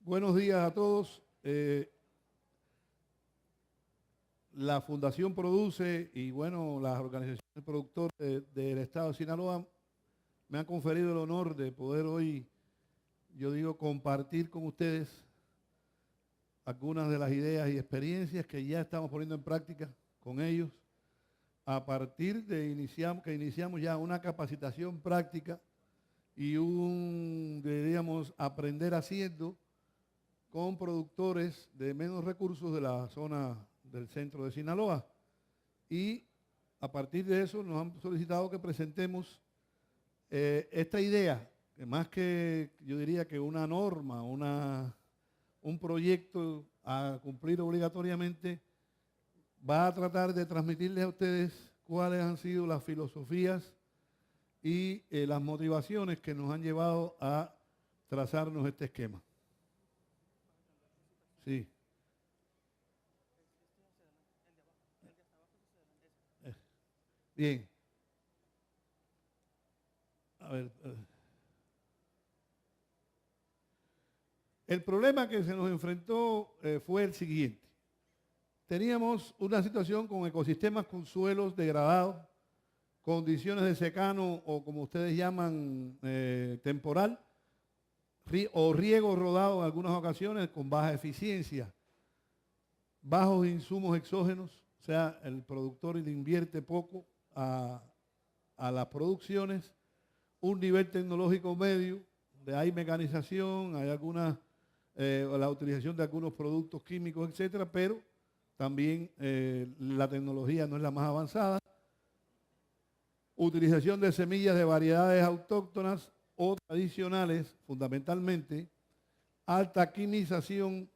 Buenos días a todos. La Fundación Produce y bueno, las organizaciones productoras del Estado de Sinaloa me han conferido el honor de poder hoy, yo digo, compartir con ustedes algunas de las ideas y experiencias que ya estamos poniendo en práctica con ellos a partir de que iniciamos ya una capacitación práctica y diríamos, aprender haciendo con productores de menos recursos de la zona del centro de Sinaloa. Y a partir de eso nos han solicitado que presentemos esta idea, que más que, yo diría que una norma, un proyecto a cumplir obligatoriamente, va a tratar de transmitirles a ustedes cuáles han sido las filosofías y las motivaciones que nos han llevado a trazarnos este esquema. Sí. Bien. A ver. El problema que se nos enfrentó fue el siguiente. Teníamos una situación con ecosistemas con suelos degradados, condiciones de secano o como ustedes llaman temporal, o riego rodado en algunas ocasiones con baja eficiencia, bajos insumos exógenos, o sea, el productor le invierte poco a las producciones, un nivel tecnológico medio, donde hay mecanización, hay la utilización de algunos productos químicos, etcétera, pero también la tecnología no es la más avanzada, utilización de semillas de variedades autóctonas o tradicionales, fundamentalmente, alta quimización,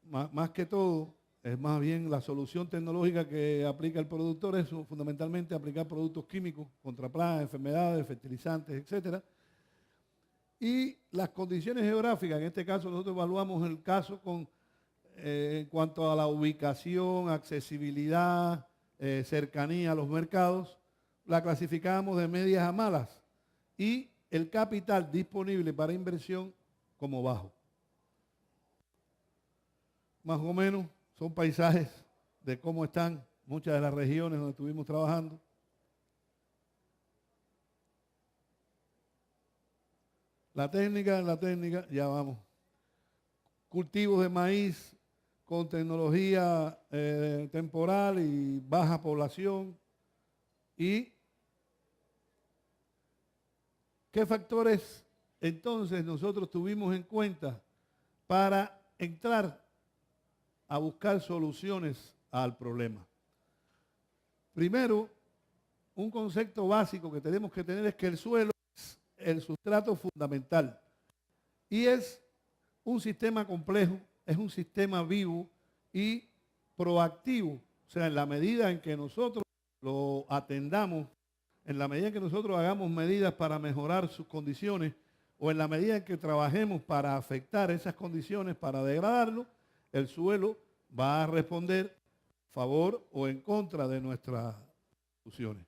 más que todo, es más bien la solución tecnológica que aplica el productor, es fundamentalmente aplicar productos químicos contra plagas, enfermedades, fertilizantes, etcétera. Y las condiciones geográficas, en este caso nosotros evaluamos el caso en cuanto a la ubicación, accesibilidad, cercanía a los mercados, la clasificamos de medias a malas y el capital disponible para inversión como bajo. Más o menos son paisajes de cómo están muchas de las regiones donde estuvimos trabajando. La técnica, ya vamos. Cultivos de maíz con tecnología temporal y baja población. ¿Y qué factores entonces nosotros tuvimos en cuenta para entrar a buscar soluciones al problema? Primero, un concepto básico que tenemos que tener es que el suelo es el sustrato fundamental y es un sistema complejo, es un sistema vivo y proactivo. O sea, en la medida en que nosotros lo atendamos, en la medida en que nosotros hagamos medidas para mejorar sus condiciones o en la medida en que trabajemos para afectar esas condiciones, para degradarlo, el suelo va a responder a favor o en contra de nuestras soluciones.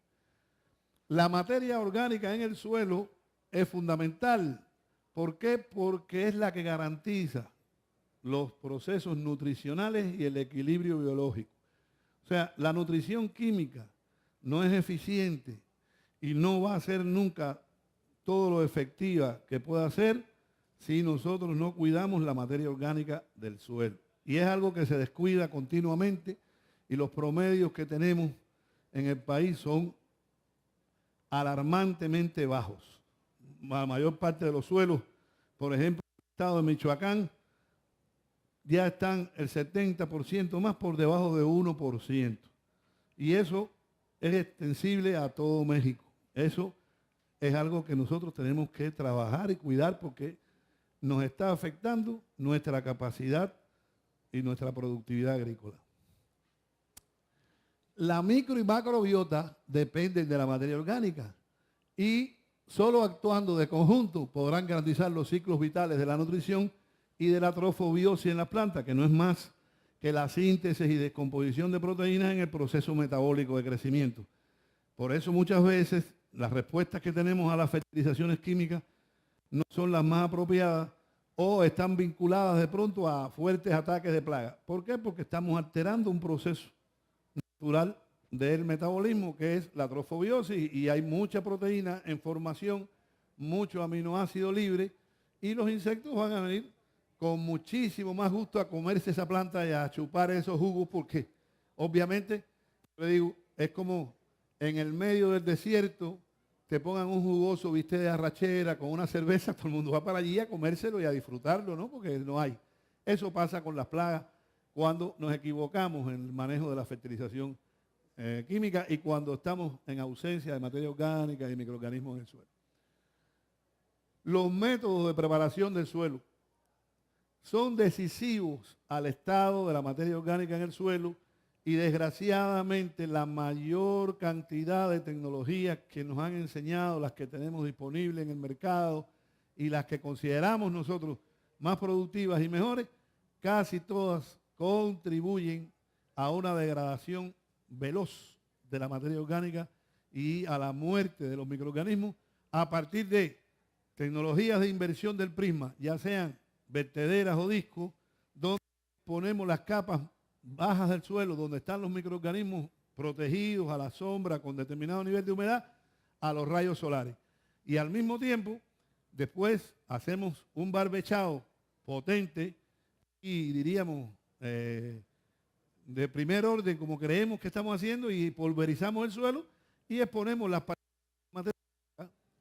La materia orgánica en el suelo es fundamental. ¿Por qué? Porque es la que garantiza los procesos nutricionales y el equilibrio biológico. O sea, la nutrición química no es eficiente y no va a ser nunca todo lo efectiva que pueda ser si nosotros no cuidamos la materia orgánica del suelo. Y es algo que se descuida continuamente y los promedios que tenemos en el país son alarmantemente bajos. La mayor parte de los suelos, por ejemplo, en el estado de Michoacán, ya están el 70% más por debajo de 1%. Y eso es extensible a todo México. Eso es algo que nosotros tenemos que trabajar y cuidar porque nos está afectando nuestra capacidad y nuestra productividad agrícola. La micro y macrobiota dependen de la materia orgánica y solo actuando de conjunto podrán garantizar los ciclos vitales de la nutrición y de la trofobiosis en la planta, que no es más que la síntesis y descomposición de proteínas en el proceso metabólico de crecimiento. Por eso muchas veces las respuestas que tenemos a las fertilizaciones químicas no son las más apropiadas o están vinculadas de pronto a fuertes ataques de plaga. ¿Por qué? Porque estamos alterando un proceso natural del metabolismo, que es la trofobiosis, y hay mucha proteína en formación, mucho aminoácido libre, y los insectos van a venir con muchísimo más gusto a comerse esa planta y a chupar esos jugos, porque obviamente, le digo, es como en el medio del desierto, te pongan un jugoso bistec de arrachera con una cerveza, todo el mundo va para allí a comérselo y a disfrutarlo, ¿no? Porque no hay. Eso pasa con las plagas cuando nos equivocamos en el manejo de la fertilización química y cuando estamos en ausencia de materia orgánica y microorganismos en el suelo. Los métodos de preparación del suelo son decisivos al estado de la materia orgánica en el suelo y desgraciadamente la mayor cantidad de tecnologías que nos han enseñado, las que tenemos disponibles en el mercado y las que consideramos nosotros más productivas y mejores, casi todas contribuyen a una degradación veloz de la materia orgánica y a la muerte de los microorganismos a partir de tecnologías de inversión del prisma, ya sean vertederas o discos, donde ponemos las capas bajas del suelo, donde están los microorganismos protegidos a la sombra con determinado nivel de humedad, a los rayos solares. Y al mismo tiempo, después hacemos un barbechado potente y diríamos de primer orden, como creemos que estamos haciendo, y pulverizamos el suelo y exponemos las partículas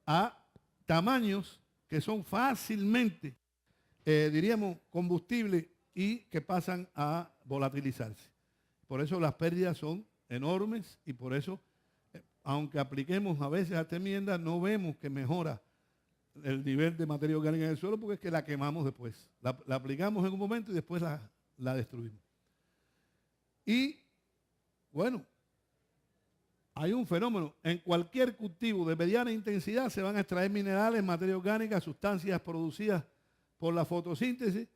a tamaños que son fácilmente, diríamos, combustibles y que pasan a volatilizarse. Por eso las pérdidas son enormes y por eso, aunque apliquemos a veces a esta enmienda, no vemos que mejora el nivel de materia orgánica en el suelo porque es que la quemamos después. La aplicamos en un momento y después la destruimos. Y, bueno, hay un fenómeno. En cualquier cultivo de mediana intensidad se van a extraer minerales, materia orgánica, sustancias producidas por la fotosíntesis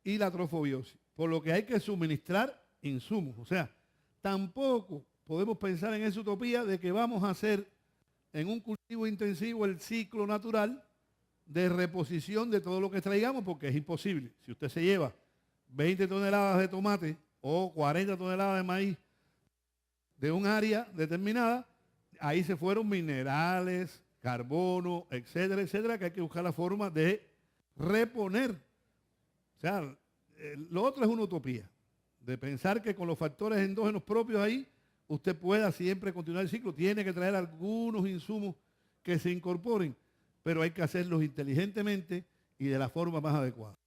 y la trofobiosis, por lo que hay que suministrar insumos. O sea, tampoco podemos pensar en esa utopía de que vamos a hacer en un cultivo intensivo el ciclo natural de reposición de todo lo que traigamos, porque es imposible. Si usted se lleva 20 toneladas de tomate o 40 toneladas de maíz de un área determinada, ahí se fueron minerales, carbono, etcétera, etcétera, que hay que buscar la forma de reponer. O sea, lo otro es una utopía, de pensar que con los factores endógenos propios ahí, usted pueda siempre continuar el ciclo. Tiene que traer algunos insumos que se incorporen, pero hay que hacerlos inteligentemente y de la forma más adecuada.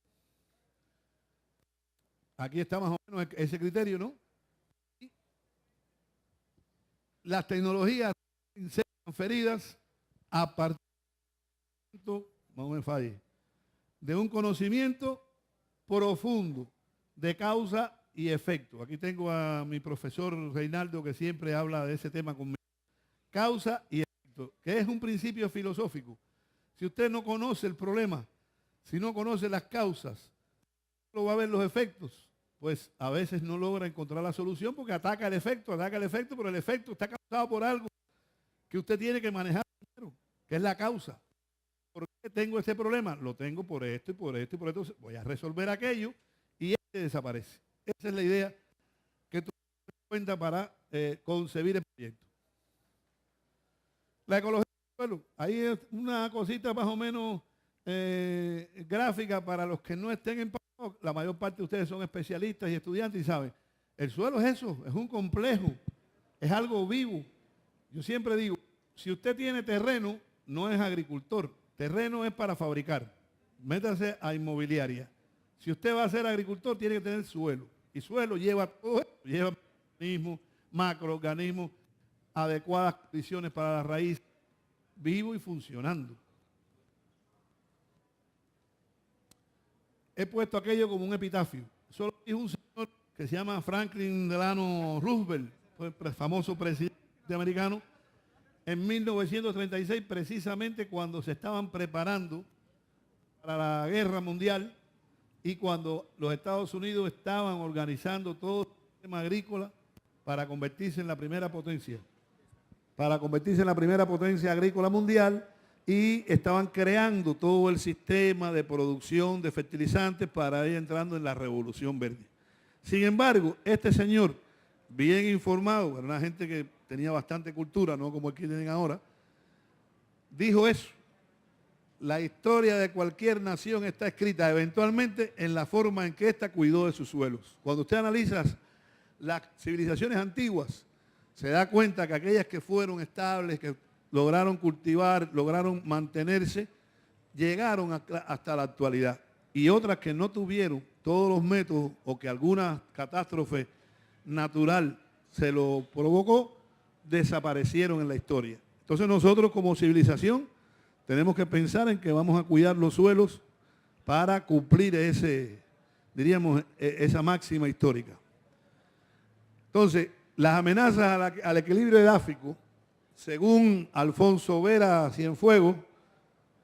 Aquí está más o menos ese criterio, ¿no? Las tecnologías serán transferidas a partir de un conocimiento profundo de causa y efecto. Aquí tengo a mi profesor Reinaldo que siempre habla de ese tema conmigo. Causa y efecto, que es un principio filosófico. Si usted no conoce el problema, si no conoce las causas, no va a ver los efectos, pues a veces no logra encontrar la solución porque ataca el efecto, pero el efecto está causado por algo que usted tiene que manejar primero, que es la causa. ¿Por qué tengo este problema? Lo tengo por esto y por esto y por esto. Voy a resolver aquello y este desaparece. Esa es la idea que tú te das cuenta para concebir el proyecto. La ecología del suelo. Ahí es una cosita más o menos gráfica para los que no estén en paro. La mayor parte de ustedes son especialistas y estudiantes y saben. El suelo es eso, es un complejo, es algo vivo. Yo siempre digo, si usted tiene terreno, no es agricultor. Terreno es para fabricar. Métase a inmobiliaria. Si usted va a ser agricultor, tiene que tener suelo. Y suelo lleva todo esto, lleva organismos, macroorganismos, adecuadas condiciones para la raíz, vivo y funcionando. He puesto aquello como un epitafio. Solo dijo un señor que se llama Franklin Delano Roosevelt, fue el famoso presidente americano, en 1936, precisamente cuando se estaban preparando para la guerra mundial y cuando los Estados Unidos estaban organizando todo el sistema agrícola para convertirse en la primera potencia. Para convertirse en la primera potencia agrícola mundial, y estaban creando todo el sistema de producción de fertilizantes para ir entrando en la revolución verde. Sin embargo, este señor, bien informado, era una gente que tenía bastante cultura, no como el que tienen ahora, dijo eso. La historia de cualquier nación está escrita eventualmente en la forma en que ésta cuidó de sus suelos. Cuando usted analiza las civilizaciones antiguas, se da cuenta que aquellas que fueron estables, que lograron cultivar, lograron mantenerse, llegaron hasta la actualidad. Y otras que no tuvieron todos los métodos o que alguna catástrofe natural se lo provocó, desaparecieron en la historia. Entonces nosotros como civilización tenemos que pensar en que vamos a cuidar los suelos para cumplir esa máxima histórica. Entonces, las amenazas al equilibrio edáfico, según Alfonso Vera Cienfuegos,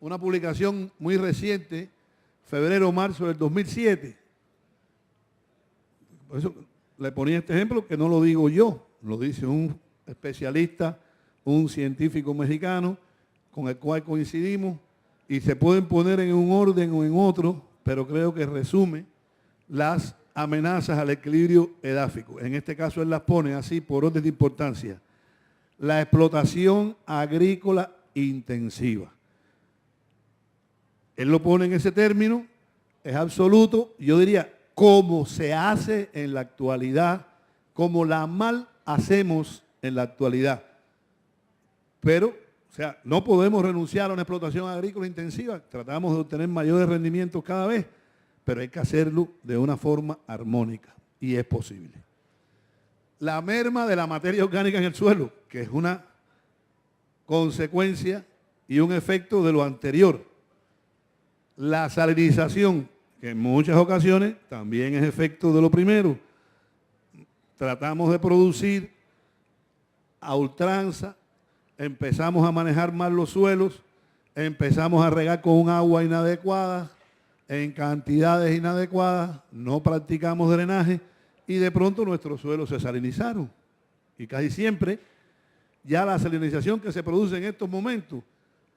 una publicación muy reciente, febrero-marzo del 2007. Por eso le ponía este ejemplo que no lo digo yo, lo dice un especialista, un científico mexicano con el cual coincidimos y se pueden poner en un orden o en otro, pero creo que resume las amenazas al equilibrio edáfico. En este caso él las pone así por orden de importancia. La explotación agrícola intensiva. Él lo pone en ese término, es absoluto, yo diría, como se hace en la actualidad, como la mal hacemos en la actualidad. Pero, o sea, no podemos renunciar a una explotación agrícola intensiva, tratamos de obtener mayores rendimientos cada vez, pero hay que hacerlo de una forma armónica y es posible. La merma de la materia orgánica en el suelo, que es una consecuencia y un efecto de lo anterior. La salinización, que en muchas ocasiones también es efecto de lo primero. Tratamos de producir a ultranza, empezamos a manejar mal los suelos, empezamos a regar con un agua inadecuada, en cantidades inadecuadas, no practicamos drenaje y de pronto nuestros suelos se salinizaron. Y casi siempre ya la salinización que se produce en estos momentos,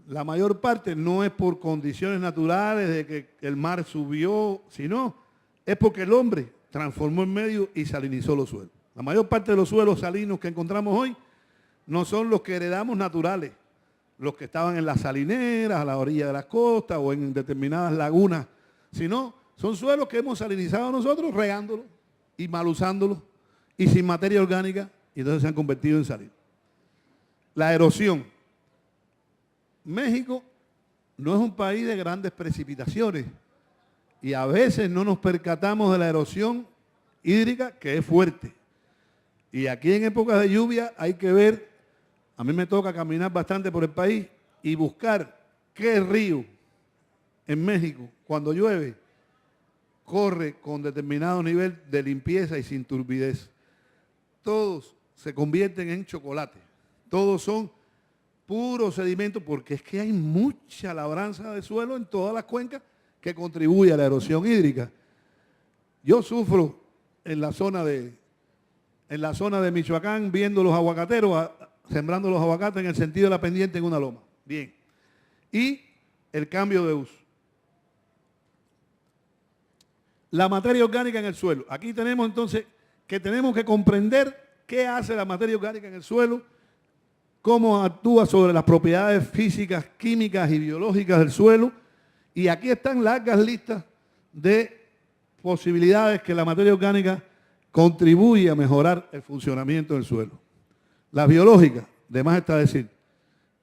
la mayor parte no es por condiciones naturales de que el mar subió, sino es porque el hombre transformó el medio y salinizó los suelos. La mayor parte de los suelos salinos que encontramos hoy no son los que heredamos naturales, los que estaban en las salineras, a la orilla de las costas o en determinadas lagunas, sino son suelos que hemos salinizado nosotros regándolos y mal usándolos y sin materia orgánica y entonces se han convertido en salina. La erosión. México no es un país de grandes precipitaciones y a veces no nos percatamos de la erosión hídrica que es fuerte. Y aquí en épocas de lluvia hay que ver, a mí me toca caminar bastante por el país y buscar qué río en México, cuando llueve, corre con determinado nivel de limpieza y sin turbidez. Todos se convierten en chocolate. Todos son puro sedimento porque es que hay mucha labranza de suelo en todas las cuencas que contribuye a la erosión hídrica. Yo sufro en la zona de Michoacán viendo los aguacateros sembrando los aguacates en el sentido de la pendiente en una loma. Bien. Y el cambio de uso. La materia orgánica en el suelo. Aquí tenemos entonces que tenemos que comprender qué hace la materia orgánica en el suelo, cómo actúa sobre las propiedades físicas, químicas y biológicas del suelo. Y aquí están largas listas de posibilidades que la materia orgánica contribuye a mejorar el funcionamiento del suelo. Las biológicas, de más está decir.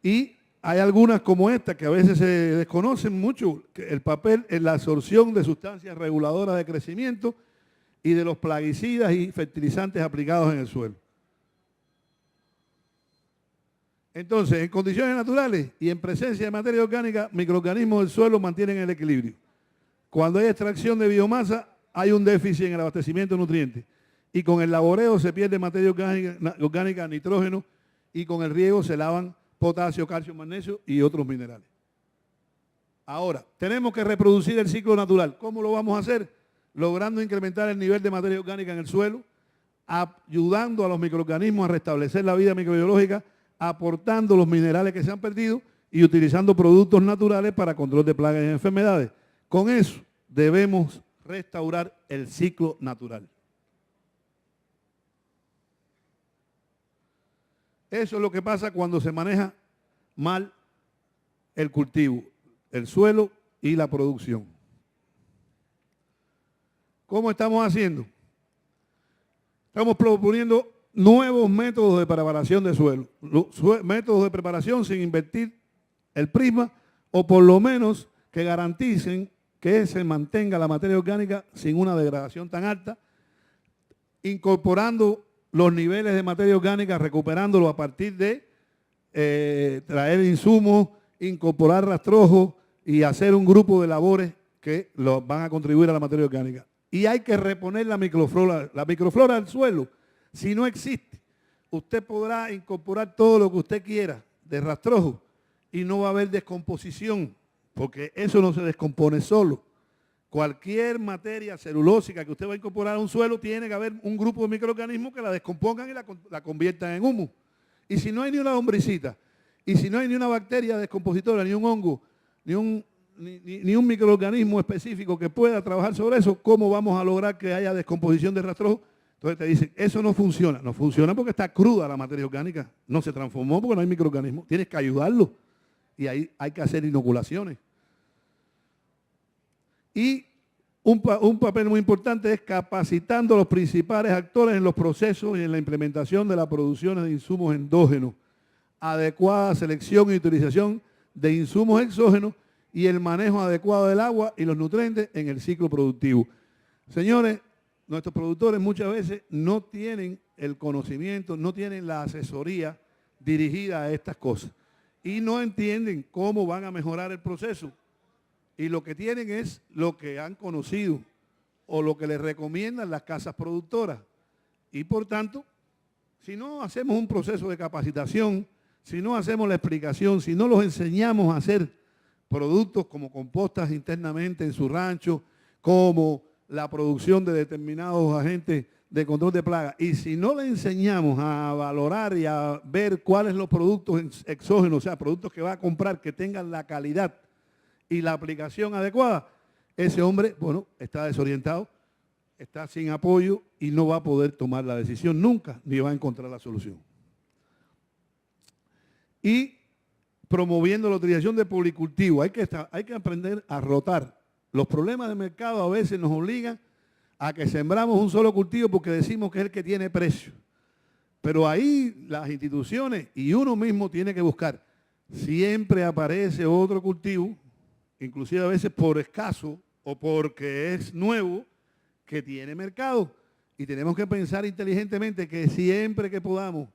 Y hay algunas como esta que a veces se desconocen mucho, el papel en la absorción de sustancias reguladoras de crecimiento y de los plaguicidas y fertilizantes aplicados en el suelo. Entonces, en condiciones naturales y en presencia de materia orgánica, microorganismos del suelo mantienen el equilibrio. Cuando hay extracción de biomasa, hay un déficit en el abastecimiento de nutrientes. Y con el laboreo se pierde materia orgánica, nitrógeno, y con el riego se lavan potasio, calcio, magnesio y otros minerales. Ahora, tenemos que reproducir el ciclo natural. ¿Cómo lo vamos a hacer? Logrando incrementar el nivel de materia orgánica en el suelo, ayudando a los microorganismos a restablecer la vida microbiológica, aportando los minerales que se han perdido y utilizando productos naturales para control de plagas y enfermedades. Con eso debemos restaurar el ciclo natural. Eso es lo que pasa cuando se maneja mal el cultivo, el suelo y la producción. ¿Cómo estamos haciendo? Estamos proponiendo nuevos métodos de preparación de suelo, métodos de preparación sin invertir el prisma, o por lo menos que garanticen que se mantenga la materia orgánica sin una degradación tan alta, incorporando los niveles de materia orgánica, recuperándolo a partir de traer insumos, incorporar rastrojos y hacer un grupo de labores que van a contribuir a la materia orgánica. Y hay que reponer la microflora. La microflora del suelo, si no existe, usted podrá incorporar todo lo que usted quiera de rastrojo y no va a haber descomposición, porque eso no se descompone solo. Cualquier materia celulósica que usted va a incorporar a un suelo, tiene que haber un grupo de microorganismos que la descompongan y la conviertan en humus. Y si no hay ni una lombricita, y si no hay ni una bacteria descompositora, ni un hongo, ni un microorganismo específico que pueda trabajar sobre eso, ¿cómo vamos a lograr que haya descomposición de rastrojo? Entonces te dicen, eso no funciona. No funciona porque está cruda la materia orgánica. No se transformó porque no hay microorganismos. Tienes que ayudarlo. Y ahí hay que hacer inoculaciones. Y un papel muy importante es capacitando a los principales actores en los procesos y en la implementación de las producciones de insumos endógenos, adecuada selección y utilización de insumos exógenos y el manejo adecuado del agua y los nutrientes en el ciclo productivo. Señores, nuestros productores muchas veces no tienen el conocimiento, no tienen la asesoría dirigida a estas cosas y no entienden cómo van a mejorar el proceso. Y lo que tienen es lo que han conocido o lo que les recomiendan las casas productoras. Y por tanto, si no hacemos un proceso de capacitación, si no hacemos la explicación, si no los enseñamos a hacer productos como compostas internamente en su rancho, como la producción de determinados agentes de control de plagas, y si no le enseñamos a valorar y a ver cuáles son los productos exógenos, o sea, productos que va a comprar que tengan la calidad y la aplicación adecuada, ese hombre, bueno, está desorientado, está sin apoyo y no va a poder tomar la decisión nunca, ni va a encontrar la solución. Y promoviendo la utilización de policultivo, hay que aprender a rotar. Los problemas de mercado a veces nos obligan a que sembramos un solo cultivo porque decimos que es el que tiene precio. Pero ahí las instituciones y uno mismo tiene que buscar. Siempre aparece otro cultivo, inclusive a veces por escaso o porque es nuevo, que tiene mercado. Y tenemos que pensar inteligentemente que siempre que podamos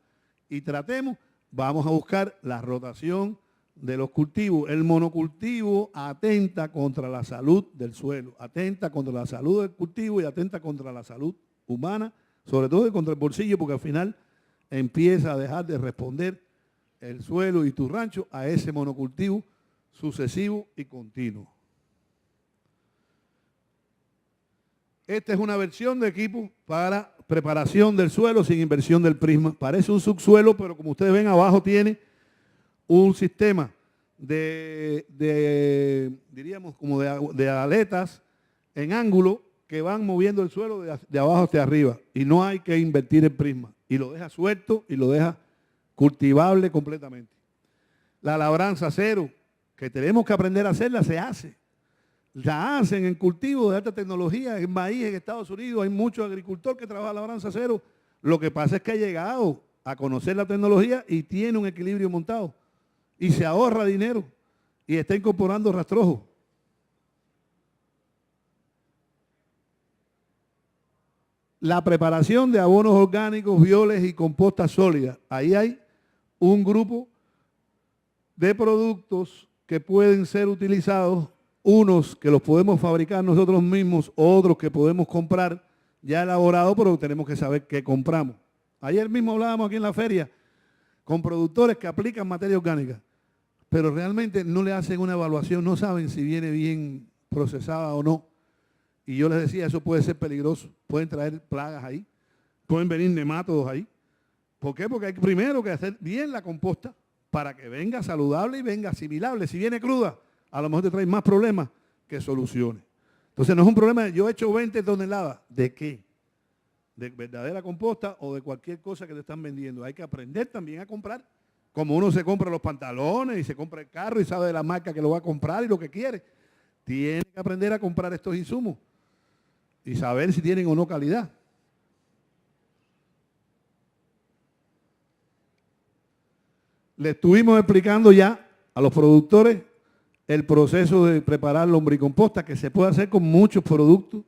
y tratemos, vamos a buscar la rotación de los cultivos. El monocultivo atenta contra la salud del suelo, atenta contra la salud del cultivo y atenta contra la salud humana, sobre todo contra el bolsillo, porque al final empieza a dejar de responder el suelo y tu rancho a ese monocultivo sucesivo y continuo. Esta es una versión de equipo para preparación del suelo sin inversión del prisma. Parece un subsuelo, pero como ustedes ven abajo tiene un sistema diríamos, como de aletas en ángulo que van moviendo el suelo de abajo hacia arriba. Y no hay que invertir el prisma. Y lo deja suelto y lo deja cultivable completamente. La labranza cero, que tenemos que aprender a hacerla, se hace. La hacen en cultivos de alta tecnología, en maíz en Estados Unidos, hay muchos agricultores que trabajan labranza cero. Lo que pasa es que ha llegado a conocer la tecnología y tiene un equilibrio montado. Y se ahorra dinero y está incorporando rastrojo. La preparación de abonos orgánicos, bioles y compostas sólidas. Ahí hay un grupo de productos que pueden ser utilizados, unos que los podemos fabricar nosotros mismos, otros que podemos comprar ya elaborados, pero tenemos que saber qué compramos. Ayer mismo hablábamos aquí en la feria con productores que aplican materia orgánica, pero realmente no le hacen una evaluación, no saben si viene bien procesada o no. Y yo les decía, eso puede ser peligroso, pueden traer plagas ahí, pueden venir nemátodos ahí. ¿Por qué? Porque hay primero que hacer bien la composta, para que venga saludable y venga asimilable. Si viene cruda, a lo mejor te trae más problemas que soluciones. Entonces no es un problema de yo he hecho 20 toneladas. ¿De qué? ¿De verdadera composta o de cualquier cosa que te están vendiendo? Hay que aprender también a comprar. Como uno se compra los pantalones y se compra el carro y sabe de la marca que lo va a comprar y lo que quiere. Tiene que aprender a comprar estos insumos y saber si tienen o no calidad. Le estuvimos explicando ya a los productores el proceso de preparar lombricomposta, que se puede hacer con muchos productos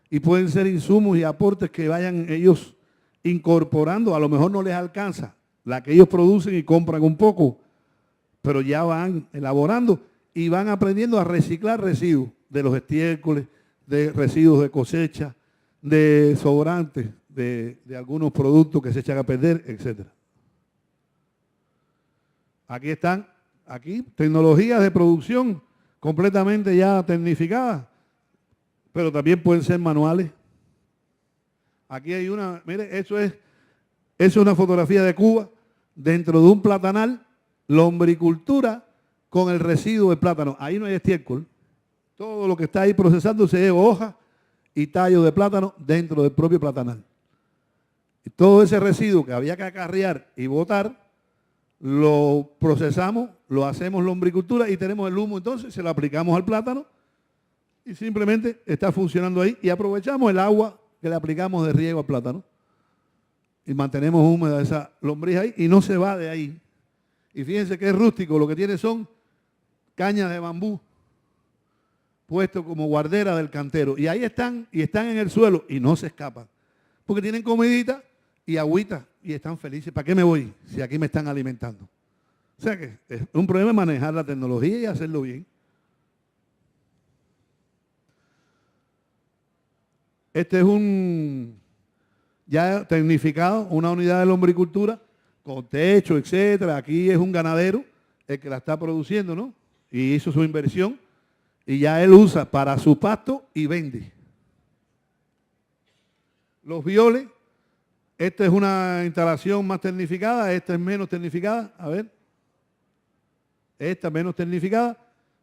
y pueden ser insumos y aportes que vayan ellos incorporando. A lo mejor no les alcanza la que ellos producen y compran un poco, pero ya van elaborando y van aprendiendo a reciclar residuos de los estiércoles, de residuos de cosecha, de sobrantes, de algunos productos que se echan a perder, etc. Aquí están, tecnologías de producción completamente ya tecnificadas, pero también pueden ser manuales. Aquí hay una, mire, eso es una fotografía de Cuba dentro de un platanal, lombricultura con el residuo de plátano. Ahí no hay estiércol. Todo lo que está ahí procesándose es hoja y tallo de plátano dentro del propio platanal. Y todo ese residuo que había que acarrear y botar, lo procesamos, lo hacemos lombricultura y tenemos el humo, entonces se lo aplicamos al plátano y simplemente está funcionando ahí y aprovechamos el agua que le aplicamos de riego al plátano y mantenemos húmeda esa lombriz ahí y no se va de ahí. Y fíjense que es rústico, lo que tiene son cañas de bambú puestos como guardera del cantero y ahí están en el suelo y no se escapan porque tienen comidita y agüita y están felices. ¿Para qué me voy si aquí me están alimentando? O sea que es un problema manejar la tecnología y hacerlo bien. Este es un ya tecnificado, una unidad de lombricultura con techo, etcétera. Aquí es un ganadero el que la está produciendo, ¿no? Y hizo su inversión y ya él usa para su pasto y vende. Los violes. Esta es una instalación más tecnificada, esta es menos tecnificada. A ver. Esta es menos tecnificada,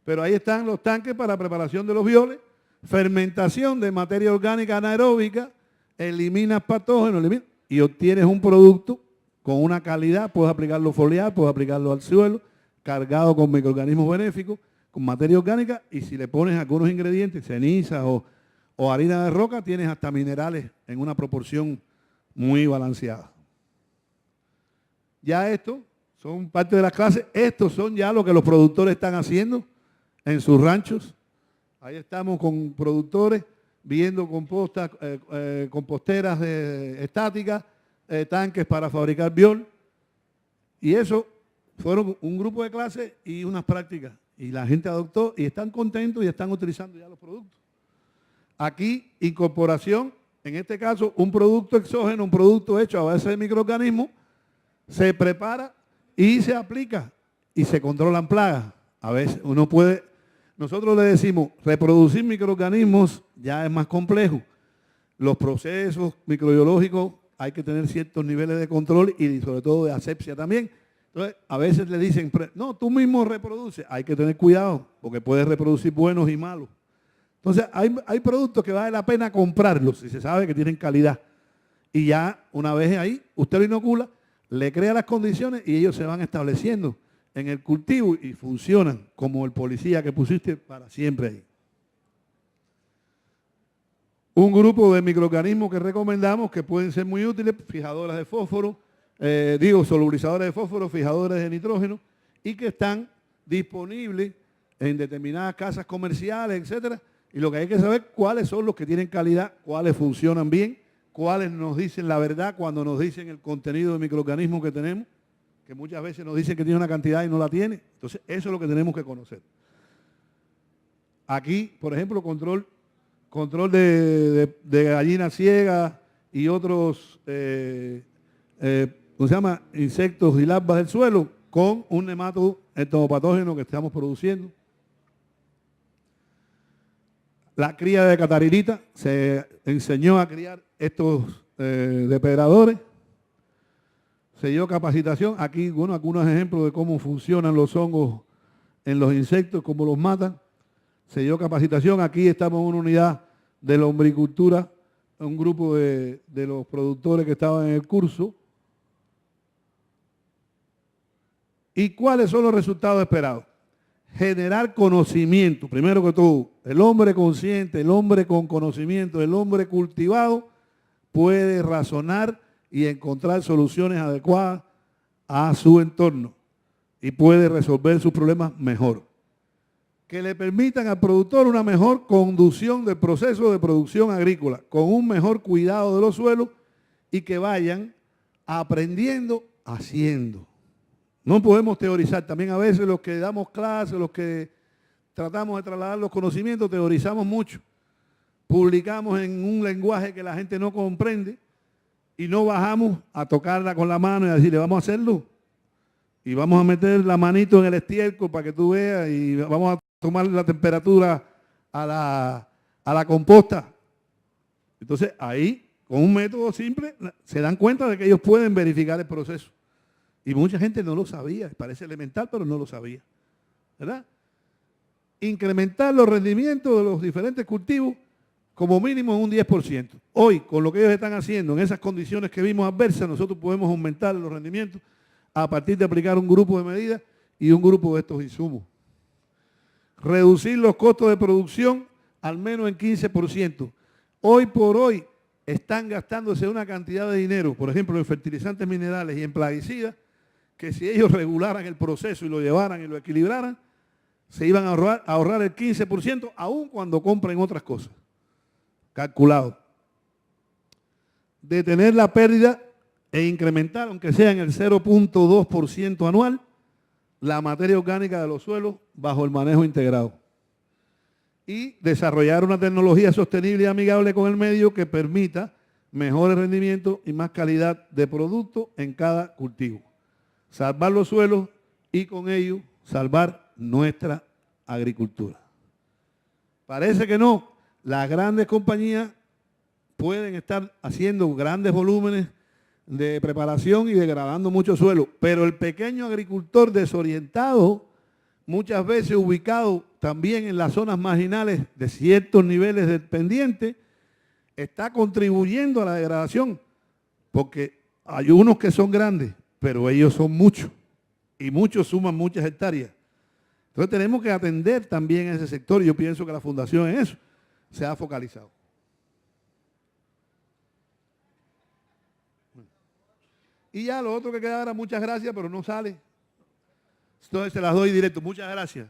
pero ahí están los tanques para preparación de los violes, fermentación de materia orgánica anaeróbica, eliminas patógenos y obtienes un producto con una calidad, puedes aplicarlo foliar, puedes aplicarlo al suelo, cargado con microorganismos benéficos, con materia orgánica y si le pones algunos ingredientes, cenizas o harina de roca, tienes hasta minerales en una proporción muy balanceada. Ya esto son parte de las clases. Estos son ya lo que los productores están haciendo en sus ranchos. Ahí estamos con productores viendo compostas, composteras estáticas, tanques para fabricar biol. Y eso fueron un grupo de clases y unas prácticas. Y la gente adoptó y están contentos y están utilizando ya los productos. Aquí, incorporación. En este caso, un producto exógeno, un producto hecho a base de microorganismos, se prepara y se aplica y se controlan plagas. A veces uno puede, nosotros le decimos, reproducir microorganismos ya es más complejo. Los procesos microbiológicos hay que tener ciertos niveles de control y sobre todo de asepsia también. Entonces, a veces le dicen, no, tú mismo reproduces. Hay que tener cuidado porque puedes reproducir buenos y malos. Entonces, hay productos que vale la pena comprarlos si se sabe que tienen calidad. Y ya, una vez ahí, usted lo inocula, le crea las condiciones y ellos se van estableciendo en el cultivo y funcionan como el policía que pusiste para siempre ahí. Un grupo de microorganismos que recomendamos que pueden ser muy útiles, fijadoras de fósforo, solubilizadores de fósforo, fijadores de nitrógeno, y que están disponibles en determinadas casas comerciales, etcétera. Y lo que hay que saber cuáles son los que tienen calidad, cuáles funcionan bien, cuáles nos dicen la verdad cuando nos dicen el contenido de microorganismos que tenemos, que muchas veces nos dicen que tiene una cantidad y no la tiene. Entonces, eso es lo que tenemos que conocer. Aquí, por ejemplo, control de gallinas ciegas y otros, ¿cómo se llama? Insectos y larvas del suelo con un nematodo entomopatógeno que estamos produciendo. La cría de catarinita, se enseñó a criar estos depredadores. Se dio capacitación. Aquí, bueno, algunos ejemplos de cómo funcionan los hongos en los insectos, cómo los matan. Se dio capacitación. Aquí estamos en una unidad de lombricultura, un grupo de los productores que estaban en el curso. ¿Y cuáles son los resultados esperados? Generar conocimiento, primero que todo. El hombre consciente, el hombre con conocimiento, el hombre cultivado puede razonar y encontrar soluciones adecuadas a su entorno y puede resolver sus problemas mejor. Que le permitan al productor una mejor conducción del proceso de producción agrícola, con un mejor cuidado de los suelos y que vayan aprendiendo haciendo. No podemos teorizar. También a veces los que damos clases, los que tratamos de trasladar los conocimientos, teorizamos mucho. Publicamos en un lenguaje que la gente no comprende y no bajamos a tocarla con la mano y a decirle, vamos a hacerlo. Y vamos a meter la manito en el estiércol para que tú veas y vamos a tomar la temperatura a la composta. Entonces ahí, con un método simple, se dan cuenta de que ellos pueden verificar el proceso. Y mucha gente no lo sabía, parece elemental, pero no lo sabía. ¿Verdad? Incrementar los rendimientos de los diferentes cultivos como mínimo en un 10%. Hoy, con lo que ellos están haciendo, en esas condiciones que vimos adversas, nosotros podemos aumentar los rendimientos a partir de aplicar un grupo de medidas y un grupo de estos insumos. Reducir los costos de producción al menos en 15%. Hoy por hoy están gastándose una cantidad de dinero, por ejemplo, en fertilizantes minerales y en plaguicidas, que si ellos regularan el proceso y lo llevaran y lo equilibraran, se iban a ahorrar el 15%, aun cuando compren otras cosas. Calculado. Detener la pérdida e incrementar, aunque sea en el 0.2% anual, la materia orgánica de los suelos bajo el manejo integrado. Y desarrollar una tecnología sostenible y amigable con el medio que permita mejores rendimientos y más calidad de producto en cada cultivo. Salvar los suelos y con ello salvar nuestra agricultura. Parece que no. Las grandes compañías pueden estar haciendo grandes volúmenes de preparación y degradando mucho suelo, pero el pequeño agricultor desorientado, muchas veces ubicado también en las zonas marginales de ciertos niveles de pendiente, está contribuyendo a la degradación, porque hay unos que son grandes, pero ellos son muchos, y muchos suman muchas hectáreas. Entonces tenemos que atender también a ese sector, y yo pienso que la Fundación en eso se ha focalizado. Y ya lo otro que queda ahora, muchas gracias, pero no sale. Entonces se las doy directo. Muchas gracias.